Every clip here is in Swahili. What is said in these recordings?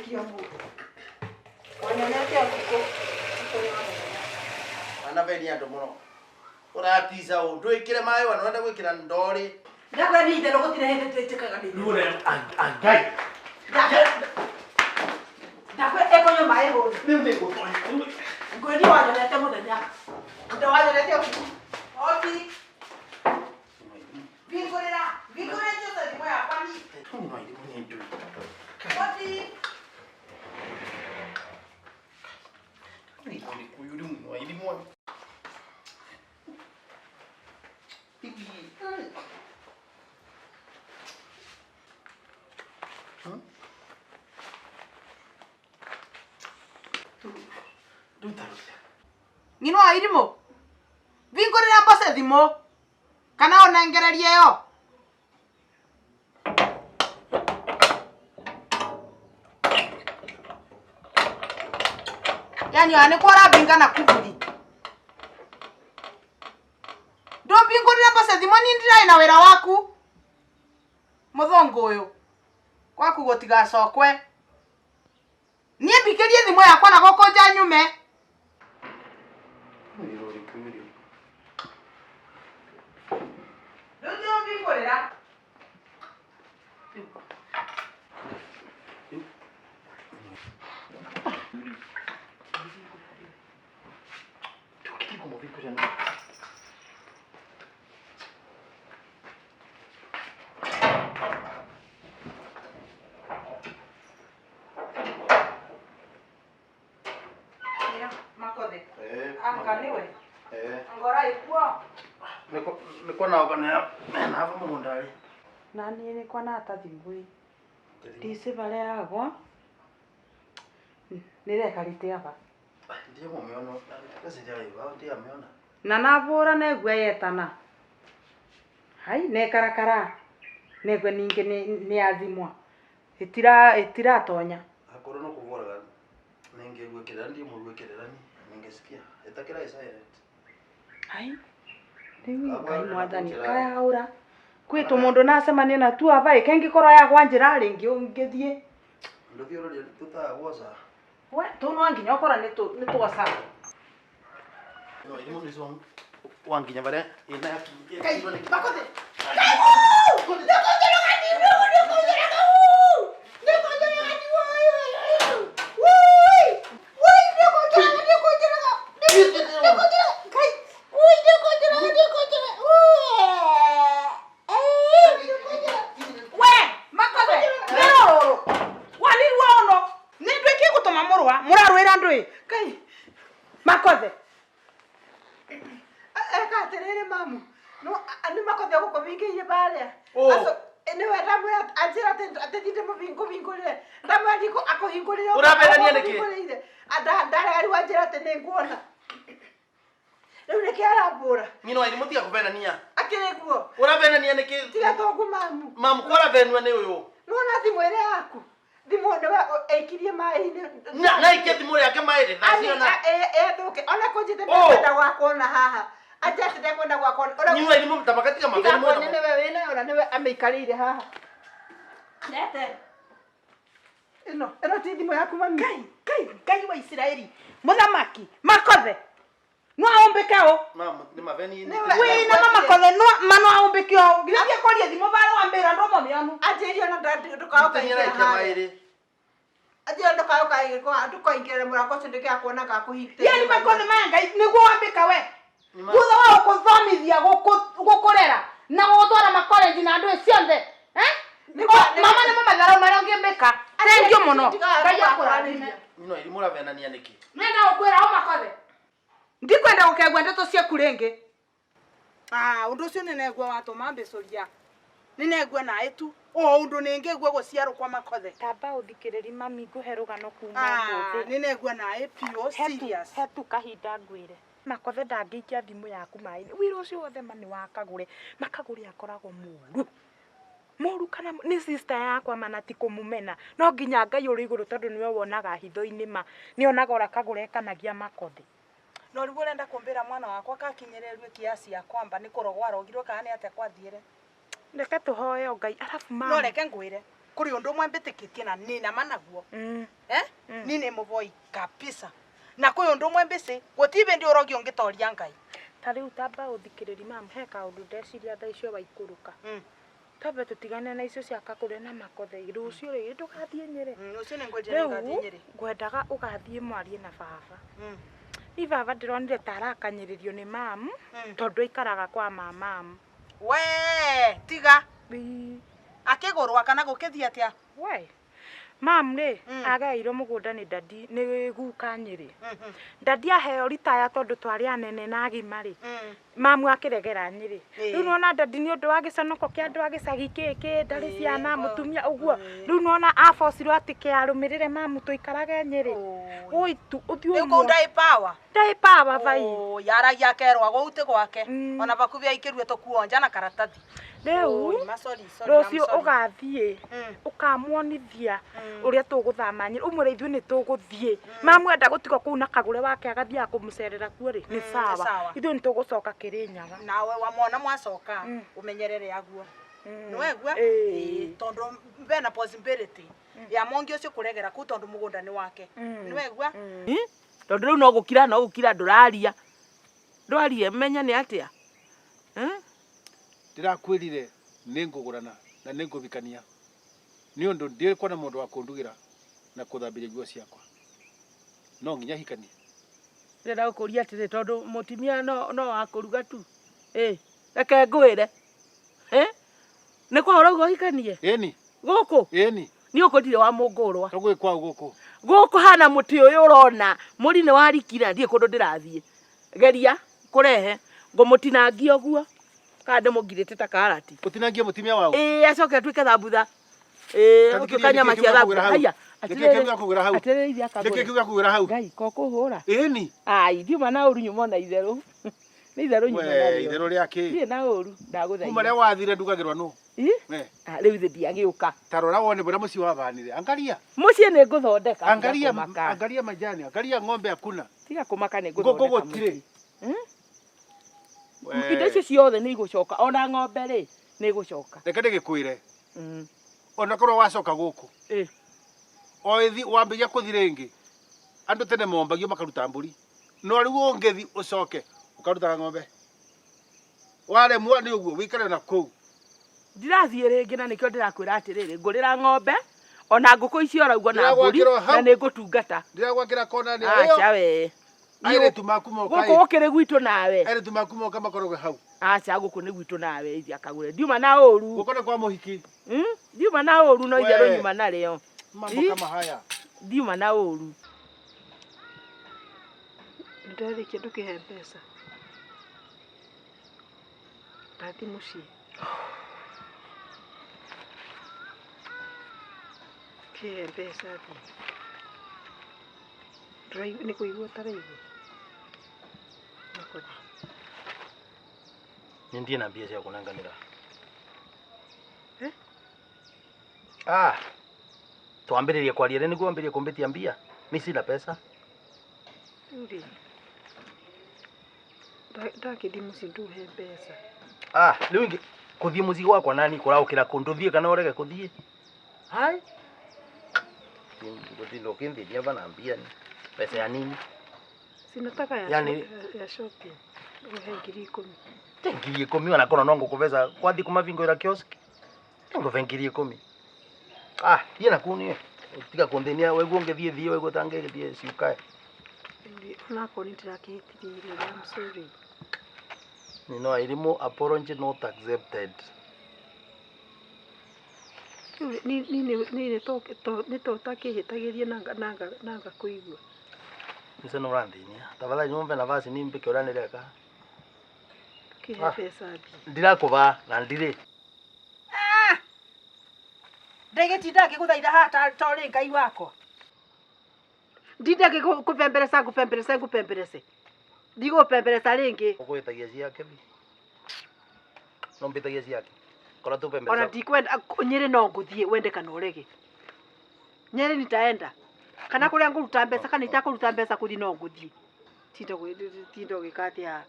kio mu. Wanyonete akiko. Ana beni ando muno. Uratiza ndwikire mai wanonda gwikira ndori. Ndakwa ni ndero gutire hende twetekaga ni. Nure angai. Ndakwa ekonyo mai ho. Nime gutonyi. Ngodi wanyonete muthenya. Ndawanyonete akiko. Oti. Vingorera chosa ndimo ya pani. Tuni mai ndimo ndu. Oti. Ni kuyuri mu wa ndimo. Ngino airimo. Vingorera mbose thimo. Kana onengererie yo. Yani ane kwara binga na kubuli. Ndo vingorera mbose thimo ni ndira ina wera waku. Muthongo uyu. Kwaku gotigacokwe. Nie mbikerie thimo yakwa na gokonja nyume. Ndio vingorera. Tukiki como vingorera no. Makode. Angaliwe. Angora ikuo. Niko na ogana na hapo mundari. Nani ni kwa na tathimui. Dise vale agwa. Nireka rite aba. Ndiye mumeona kazi ndio iba ndiye ameona. Na navura negwe yetana. Hai ne karakara. Negwe ninge ni azimwa. Itira tonya. Akoro no kuvura ninge gwekera ndiye mu gwekera ni ningesikia. Etakira silent. Hai. Ndiwi kai mwathani kaya haura. Kwitu mundu nacemania na tu aba ikengikoro ya gwanjira ringi ungithie. Ndothio ro tutagwoza. We tuno nginya okora ni tugasa. No, imo nizo wanginya bare ina yaki. Kai bakode. Makothe. Eka terere mamu. No ani makothe guko vingiye bare. Aso enewe ramu ajira atethinde mu vingulire. Ramu andiko akohingulire. Urabera ni niki? Ndare ari wajira tene nguona. Riu niki arambura. Ngino ari mutia kuvena niya. Akire guo. Urabera ni niki? Tiga tongu mamu. Mamu kora venwa ni uyu. Nona thimwere yaku. Thimo ndewe eikirie mai-ini. Na iketi muri yake mairi thasiona. Thuke ona kunjite kwenda gwakona haha. Acha sinde kwenda gwakona. Niwe ari mumtamakatika maveni mwana. Ni wewe wina ona niwe ameikarire haha. Nete. Eno ti thimo yaku mami. Kai wa Israeli. Muthamaki, makothe. No aombekao. Mama, ni maveni ni. We na mama kothe no mano aombekao. Nginya koria thimo bara wa mbera ndo momianu. Ajerio na ndukauka mairi. Ajerio ndukauka igiko ndukoingire murango cindike akuona ga kuhite. Yeni makothe manga niguo wambika we. Thutha wa kuthomithia gukurera na gutwara makoleji na andu cionthe. Mama ni mama tharo maria ngimbika. Tengio muno. Ngai akurathime. Nino iri muravena ni niki? Nenda ukwira o makothe. Ndikwenda gukegwa ndeto ciaku ringi. Undu ucio ninegwa watuma mbicuria. Ninegwa na itu. Undu ningegwa guciarwo kwa makothe. Tamba uthikiriri mami nguhe rugano kuma muthi. Ninegwa na ipio serious. Hetu kahinda ngwire. Makothe ndangiikia thimu yaku mai-ini. Wira ucio wothe mani wakagure. Makagure akoragwo muru kana ni sister yakwa mana ti kumumena. No nginya Ngai uri iguru tondu niwe wonaga hitho-ini ma. Ni onaga ora kagure kanagia makothe. No riu urenda kumbira mwana wakwa kakinyererwe kiasi ya kwamba ni kurogwa rogirwo kana ni ate kwathiire. Reke tuhoe Ngai alafu mama. No reke ngwire. kuri undu mwe mbitikitie na nina managuo ni ne muvoi kabisa na kuri undu mwe mbisi gutibe ndi urogio ngitoria Ngai tari utamba uthikiriri mam he kaundu ndeciria tha icio baikuruka tabe tutigane na icio cia kakure na makothe rucio ri ndugathie Nyeri ucio ne ngwendia ndugathie Nyeri ngwendaga ugathie mwarie na baba ni baba ndironire tarakanyiririo ni mam tondu ikaraga kwa mamam we tiga akigurwa kana gukithia atia we mam ni agairwo mugunda ni dadi ni guka Nyeri dadi aheo ritaya tondu twari anene na agimari mamu akiregera Nyeri riu nona dadi ni undu wa gicanoko kia andu agicagi kiki ndari ciana mutumia uguo riu nona afocirwo ati kiarumirire mamu tuikarage Nyeri oi tu uthio ni kundai power vai yaragia kerwa gouti gwake ona bakubi aikirwe to kuonja na karatathi riu rucio ugathie ukamuonithia uria tuguthama Nyeri umwire ithu ni tuguthie mamu enda gutiga kuu na kagure wake agathia kumucerera kuo ri ni sawa ithu ni tugucoka Kirinyaga nawe wamona mwacoka umenyerere aguo nwegwa tondu bena possibility ya mongi ucio kuregera ku tondu mugunda ni wake nwegwa tondu riu no gukira nduraria ndwarie menya ni atia ndirakwirire ningugurana na ningubikania ni undu ndiri kwa na mundu wa kundugira na kuthambiria nguo ciakwa no nginya hikanie ndira gukuria atiri tondu mutimia no akuruga tu reke ngwire ni kwa urauga hikanie eni guku eni ni ukundire wa mungurwa togwe kwa guku hana muti uyu urona muri ni warikira ndie kundu ndirathie geria kurehe ngumutinangia oguo kande mugirite ta karati utinangia mutimia wao acoke twike thambutha tukanyama cia thambutha haya Ndeke kugira hau Ngai ko kuhura eni ai ndiuma na uru nyumo na itheru ni itheru nyumo na rio itheru riake ni na uru ndaguthaitha kuma ria wathire ndugagirwa no riu thi ndiagiuka tarora wone bura muci wabanire angalia muci ni nguthondeka angalia majani angalia ng'ombe hakuna tiga kumaka ni nguthondeka gogotire indo icio ciothe ni igucoka ona ng'ombe ri ni igucoka reke ndigikwire ona korwo wacoka guku oithi wambiria kuthi ringi andu tene mombagio makaruta mburi no riu ungithi ucoke ukaruta ng'ombe waremwo ni uguo wikare na kuu ndirathie ringi na nikio ndirakwira atiriri ngurira ng'ombe ona nguku icio raugwo na mburi na ni ngutungata ndiragwakira kona ni acha we aire tumakumoka guku ukiri gwitu nawe aire tumakumoka makorogwe hau acha guku ni gwitu nawe ithi akagure ndiuma na uru gukone kwa muhiki ndiuma na uru no itheru nyuma na rio mambo kama haya ndiuma na uru ndari kindu kihe mbeca ndathi muci kihe mbeca thi ni kuigua taraigu nindie na mbia cia kunenganira twambiririe kwaria ri niguo ambirie kumbitia mbia mi sina pesa uri ndakithi muci nduhe mbeca riu ingi kuthie mucigo wakwa nani kuraukira kunduthie kana urege kuthie hai ndio kindiria bana mbia ni pesa ya nini sinataka ya shopping uhe 10,000 ngiri 10 wana kono nongo kuveza kwathi kumavingo ira kiosk ngo 10,000 yena kuni tiga kondenia wewe ngethie wewe tange ngethie siukae na koni tirakihitirie I'm sorry no irimo apology not accepted ni to takihitagirie nanga kuigua nise no randinia tafadhali niombe nafasi nimpe kiorane reka kihe pesa ndirakuba na ndire ndegetinda ngiguthaitha hata tori Ngai wakwa ndinde ngikupemberesa ndigupemberesa ringi ukuyetagia ciake bi no mbitagia ciake kora tu pemberesa ona ndikwenda Nyeri no nguthie wende kana urege Nyeri nitaenda kana kuria nguruta mbeca kana itakuruta mbeca kuthi no nguthie tindo gikatia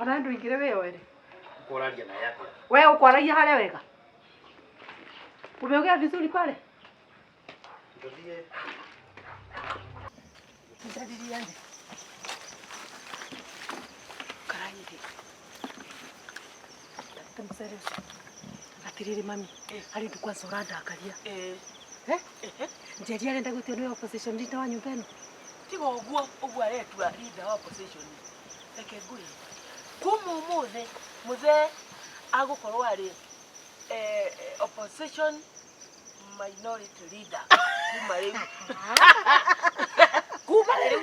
Ona ndu ingire we ore. Kuraria na yake. Wewe ukwaragia hale wega. Umeongea vizuri pale? Ndio. Ndadiriane. Karayire. Tamsere. Atiriri mami. Hari ndukwa sorada akaria. Njeri arenda gutio ni opposition leader wa nyumba ino. Tigo uguo aretua leader wa opposition. Reke ngui. Kumu muthe agukorwo ari opposition minority leader. Kuma riu. Kuma riu.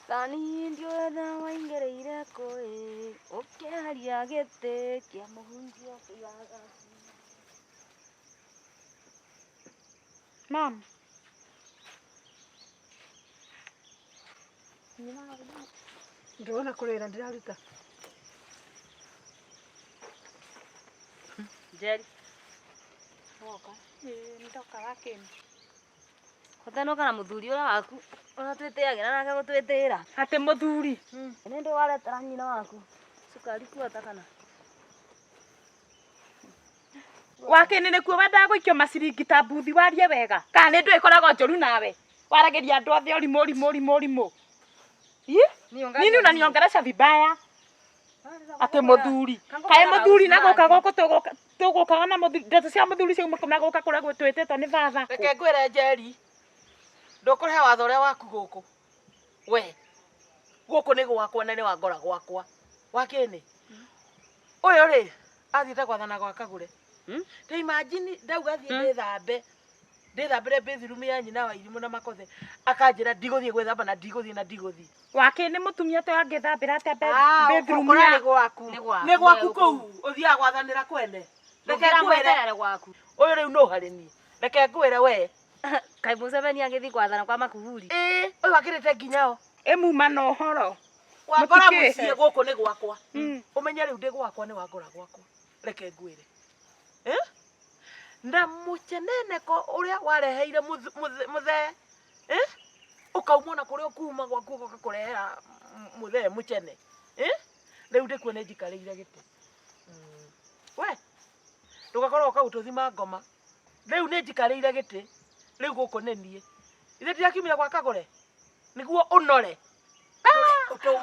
Tani ndio na waingereire koe ukiaria gite kia muhunjio kiaga. Mom. Ndona kurira ndiraruta. Jerry. Woka. Ndoka wakeni. Kotano kana muthuri ora waku. Ona twiteagira nake gutwitira. Ate muthuri. Ni ndo waretara nyina waku. Sukari kuota kana. Wakeni nä kuo wendaga gå ikio maciringi ta mbuthi warie wega kana nä ndå ä koragwo njåru nawe warageria andå othe å nini unaniongelesha vibaya ate muthuri kae muthuri na gåka gå kå tå gå kaga na ndeto cia muthuri ciauma na gå ka kå rä a gwä twä tä two nä baba Reke ngwire Njeri. Ndukuriha watho uria waku guku. We. Guku ni gwakwa na ni wangora gwakwa. Wakini. Uyu ri athiite gwathana gwa Kagure. Te imagine ndauga thie ndithambire bathroom ya nyina wa irimu na makothe akanjira ndiguthie gwithamba na ndiguthie wakini mutumia te angithambira ate bedroom ya gwaku ni gwaku kuu uthia gwathanira kwene reke ngwire gwaku uyu riu no hari ni reke ngwire we kai Museveni angithi gwathana kwa Makuvuri uyu akirite nginyao emuma no horo wangora mucie guku ni gwakwa umenye riu ndi gwakwa ni wangora gwakwa reke ngwire na mucheneneko uria wareheire muthe ukaumona kuria kuma gwaku ukakurehera muthe muchene riu ndikuone njikarire giti we ndugakorwo ukaututhima ngoma riu ni njikarire giti riu guku ni nie ithe ndiakimira gwa Kagore niguo unore wenda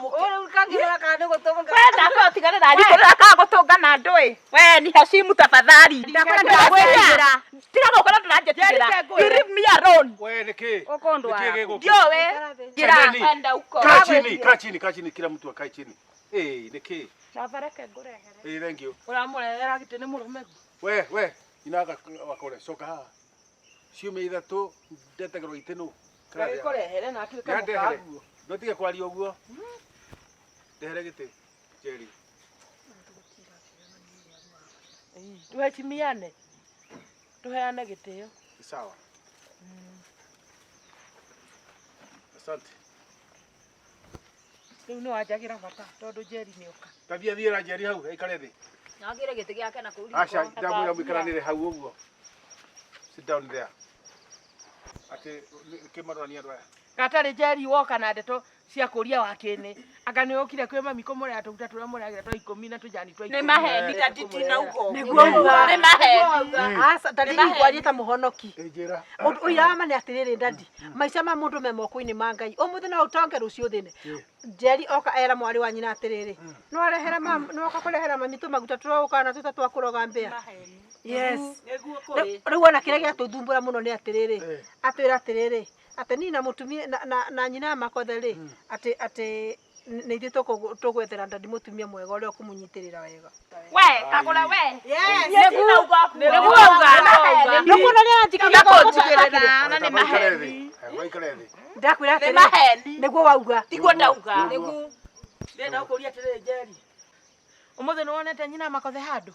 ko tigane na ni kura ka gutungana ndui we ni Hashimu tafadhali ndakora ndagwira tiga gukora turanjetira you leave me alone we niki ukondwa ndio we gira enda uko kaa chini kila mtu akae chini niki nabareke ngurehere thank you uramurehera giti ni murume we inaga wakore soka ha ciume ithatu ndetegero itinu kurehere na atuika mukaguo ndotige kwaria uguo ndehere giti Njeri tuheshimiane tuheane gitio sawa asante riu ni wanjagira bata tondu Njeri ni uka tabia thiera Njeri hau ikare thi nagire giti giake na kuri acha ndamwira mwikaranire hau uguo sit down there ati kimarania ndo katari Njeri woka na ndeto cia kuria wakini anga ni ukire kwe mami kumure atuguta turia muragira twa 10 na tujani twa 10 ni maheni tatiti na uko niguo ni maheni asa tatiti kwaria ta muhonoki njira uirama ni atiriri ndandi maica ma mundu me moko-ini ma Ngai umuthi no utonge rucio thine Njeri oka era mwari wa nyina atiriri no arehera no oka kurehera mami tu maguta turoka na tuta twakuroga mbea yes riu ona kire gia tuthumbura muno ni atiriri atwira atiriri ate ni na mutumia na nyina makothe ri ate ni ithu tugwethera ndandi mutumia mwega uria ukumunyitirira wega we Kagura we yes niguo ni anjikia kutigirira na ni maheni waikare thi ndakwira ni maheni niguo wauga tiguo ndauga niguo ndenda ukuria atiriri Njeri umuthi ni wonete nyina makothe handu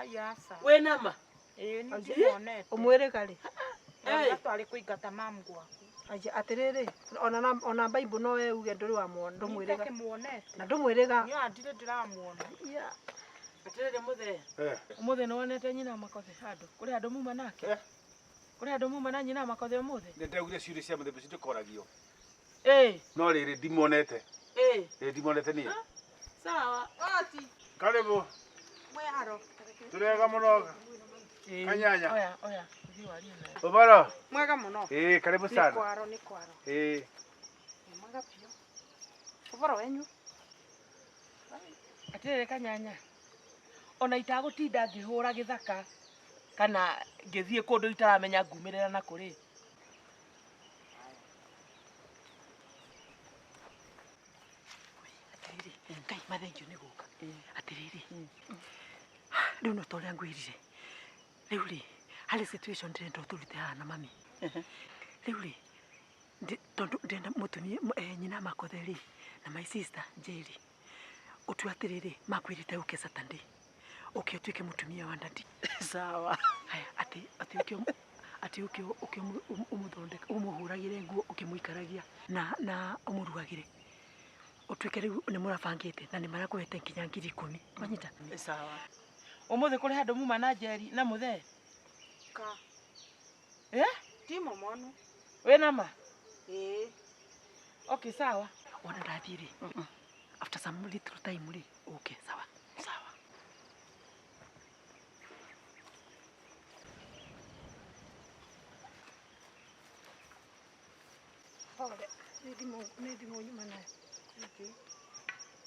ayasa we nama ni ndionete umwire kari Atwari kuingata mamu gwaku. Aje atiriri ona Bible no we uge nduri wa muono ndumwiriga. Kimuonete. Na ndumwiriga. Nyo andire ndiramuona. Atiriri muthe. Muthe no wonete nyina makothe handu. Kuri andu muma nake. Kuri andu muma na nyina makothe muthe. Ndegure ciuri cia muthemba citu koragio. No riri ndimonete. Ndimonete ni. Sawa. Ati. Karibu. Mweharo. Turega muno. Kanyanya. Oya. Ubaro. Mwega muno. Karibu sana. Ni kwaro. Mwega pio. Ubaro wenyu. Atiriri Kanyanya. Ona itagutinda ngihura githaka kana ngithie kundu itaramenya ngumirira na kuri. Ngai mathenju ni guka. Atiriri. Riu no toria ngwirire. Riu ri hali situation ndendo turite hana mami. Riu ri ndenda mutumia nyina makotheri na my sister Jerry. Utu atiriri makwirite uke Saturday. Okay, tuike mutumia wa ndadi. Sawa. Haya ati uke umuthondeka umuhuragire nguo ukimuikaragia na umurugagire. Utuike riu ni murabangite na ni marakuhete nginya 10,000. Wanyita? Sawa. Umuthe kuri handu muma na Jerry na muthe. Ka. Timo mwana. We nama? Okay, sawa. Wana ndathiri. After some little time ri. Okay, sawa. Nĩthimũ nyuma nayo.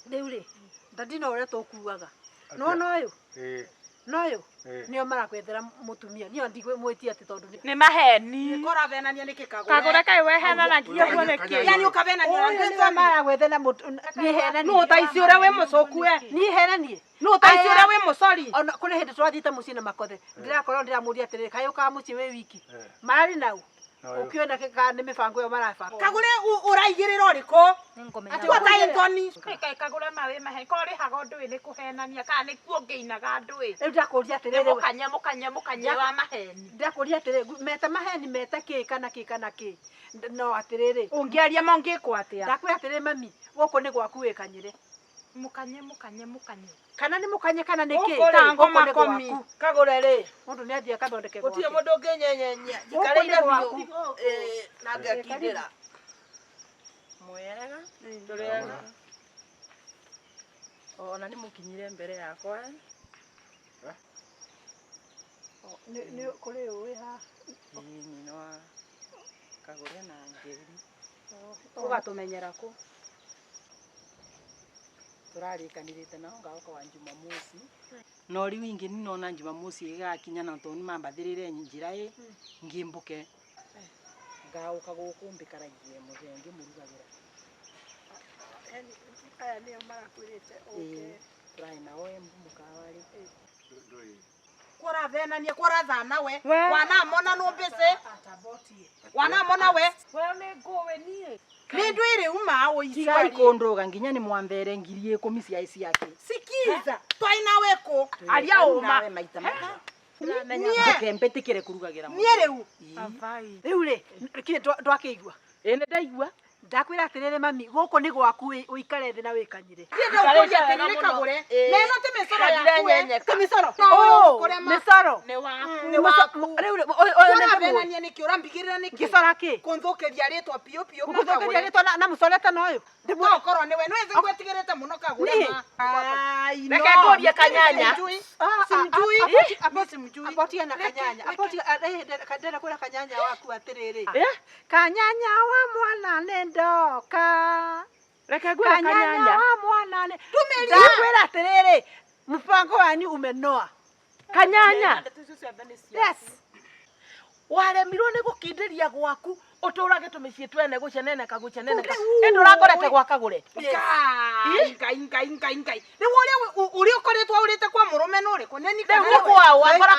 Rĩu rĩ, ndandina ũrĩa tũkuaga. Nona ũyũ? Noyũ? Nĩo marakwethera mũtumia. Niĩ ndigwĩmwĩtia atĩ tondũ nĩ maheni. Koravenania nĩ kĩkagũre. Kagũre kai wehenanagia guo nĩkĩ? Yani ũkavenania nĩ maragwethera niĩ henanie. Nũ taici ũrĩa wĩ mũcoku we? Niĩ henanie. Nũ taici ũrĩa wĩ mũcori? Ona kũrĩ hĩndĩ tũrathiĩte mũciĩ na makothe. Ndĩrakorwo ndĩramũria atĩrĩrĩ, kaĩ ũkaga mũciĩ wĩ wiki? Mararĩ nau. Ukiona kĩka nĩ mĩbango ĩyo marabanga. Kagũre ũraigĩrĩra ũrĩkũ? Nĩngũmenya. Gũtarĩ thoni. Kai kagũre mawe mahe. Korĩ hago ndũĩ nĩ kũhenania kana nĩkuo ngĩinaga ndũĩ. Rĩu ndakũria atĩrĩrĩ. Mũkanye wa maheni. Ndakũria atĩrĩrĩ, meta maheni meta kĩ kana kĩ. No atĩrĩrĩ. Ũngĩaria mo ngĩkwo atĩa? Ndakwĩra atĩrĩrĩ mami, gũkũ nĩ gwaku wĩkanyĩre. Mukanye. Kana nĩ mũkanye kana nĩ kĩ? Ngoma komi. Kagũre rĩ. Mũndũ nĩ athiĩ akathondeke gwake. Gũtirĩ mũndũ ũngĩnyenyenya. Njikarĩire biũ. Na ngakindĩra. Mwega. Tũrega. Ona nĩ mũkinyire mbere yakwa. Nĩ kũrĩ ũĩ ha. Nyina wa Kagũre na Njeri. Ũgatũmenyera kũ? Turarikanirite nao ngaoka wa Jumamosi. No riu ingi ninona Jumamosi igakinya na toni mambathirire njira ngimbuke. Ngaoka guku mbikaragie muthengi murugagira. Aya nĩo marakwĩrĩte. Turai nao mukawari. Kũravenania kũrathana we. Wanamona nũ mbĩcĩ. Wanamona we. We nĩ ngũwe niĩ. Nĩ ndũ ĩrĩ uma ũicari. Tigai kũndũga nginya nĩ mwambere 10,000 cia ici yake. Sikiza. Twaina weko. Aria uma. Niĩ mbĩtĩkĩre kũrugagira. Niĩ rĩu. Avai. Rĩu rĩ, kile ndwakĩigua. Nĩ ndaigua. Ndakwĩra atĩrĩrĩ mami, gũkũ nĩ gwaku ũikare thĩ na wĩkanyĩre. Ndio kũria atĩrĩrĩ Kagũre. Neno ti mĩcoro yaku. Ti mĩcoro. Mĩcoro. Nĩ waku. Rĩu ũravenania nĩkĩ ũrambigĩrĩra nĩkĩ? Gĩcora kĩ? Kũnthũkĩria rĩtwa piũ Gũthũkĩria rĩtwa na mũcorete na ũyũ. No korwo nĩwe nĩ wĩthĩ ngwetigĩrĩte mũno Kagũre ma. Ai no. Reke ngũrie Kanyanya. Simjui. Apotia na Kanyanya. Apotia ndĩrenda kwĩra Kanyanya waku atĩrĩrĩ. Kanyanya wa mwana nĩ ndoka. Reke ngwĩra Kanyanya wa mwana nĩ. Ndakwĩra atĩrĩrĩ, mpango wanyu umenoa. Kanyanya. Yes. Waremirwo nĩ gũkindĩria gwaku ũtũrage tũmĩciĩ twene gũceneneka ĩndũ ũrangorete gwa Kagũre. Ngai. Rĩu ũrĩa ũkoretwo ũrĩte kwa mũrũme nĩ ũrĩkũ? Nĩ Nĩ kwao, wangora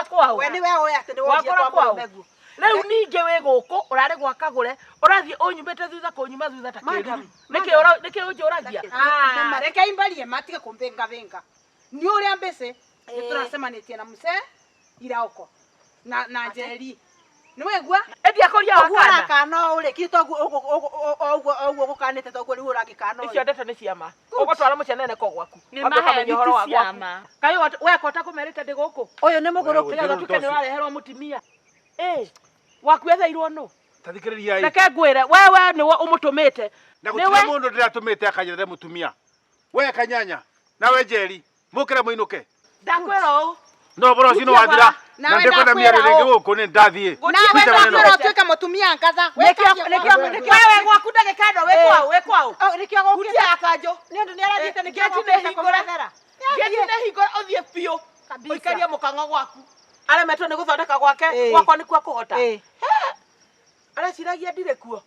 kwao. We nĩwe woĩ atĩ nĩ wonjia kwa mũrũme guo. Rĩu ningĩ wĩ gũkũ ũrarĩ gwa Kagũre ũrathiĩ ũnyumĩte thutha kũnyuma thutha ta kĩruru. Nĩkĩ ũnjũragia? Reke imbarie matige kũmbenga. Nĩ ũrĩa mbĩcĩ nĩ tũracemanĩtie na mũcee ira ũko na Njeri. Nĩ waigua? Endi akũria Ũguo wakana. ũrakana ũrĩ kito ũguo gũkanĩte toguo rĩu ũragĩkana Icio ndeto nĩ ciama. Ũgũtwara mũcenene ko gwaku. Nĩ maheni ti ciama. Kaĩ weka ũtakũmerĩte ndĩ gũkũ. ũyũ nĩ mũgũrũ Nĩgetha tuke nĩ ũrareherwo mũtumia. Wakuetheirwo nũ? Tathikĩrĩriai. Reke ngwĩre wewe nĩwe ũmũtũmĩte. Na gũtirĩ mũndũ ndĩratũmĩte akanyethere mũtumia. We Kanyanya, nawe Njeri, mũkĩre mũinũke. Ndakwĩra ũũ. No bora ũcio nĩ wathira. Na ndĩkwenda mĩario rĩngĩ gũkũ nĩ ndathiĩ. nawe ndakwĩra ũtuĩke mũtumia ngatha Wewe gwaku ndagĩkandwo wĩ kwao. nĩkĩo gũkĩte Kutia akanjũ. nĩ ũndũ nĩ aragĩte nĩkĩo Geti gũkĩte nĩ kũmwethera Geti nĩ hingo ũthiĩ biũ. Kabisa. Ũikarie mũkang'o gwaku. Aremetwo nĩ gũthondeka gwake, Ĩĩ. gwakwa nĩkuo akũhota. Ĩĩ. Areciragia ndirĩ kuo.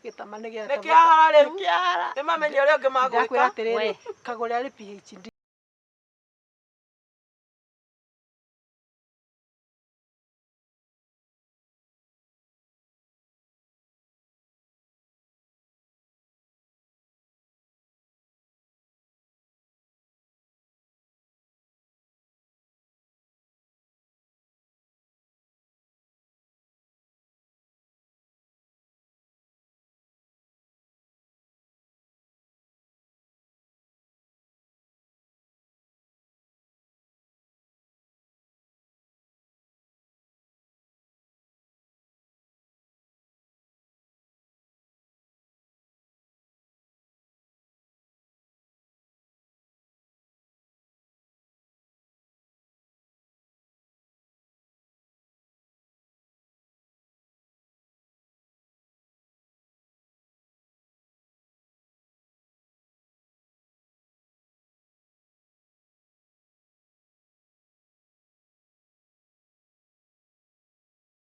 gĩtama nĩ Nĩ kĩara rĩu. kĩara Nĩmamenye ũrĩa ũngĩ ndakwĩra magwĩka. atĩrĩrĩ kagũrĩ arĩ PhD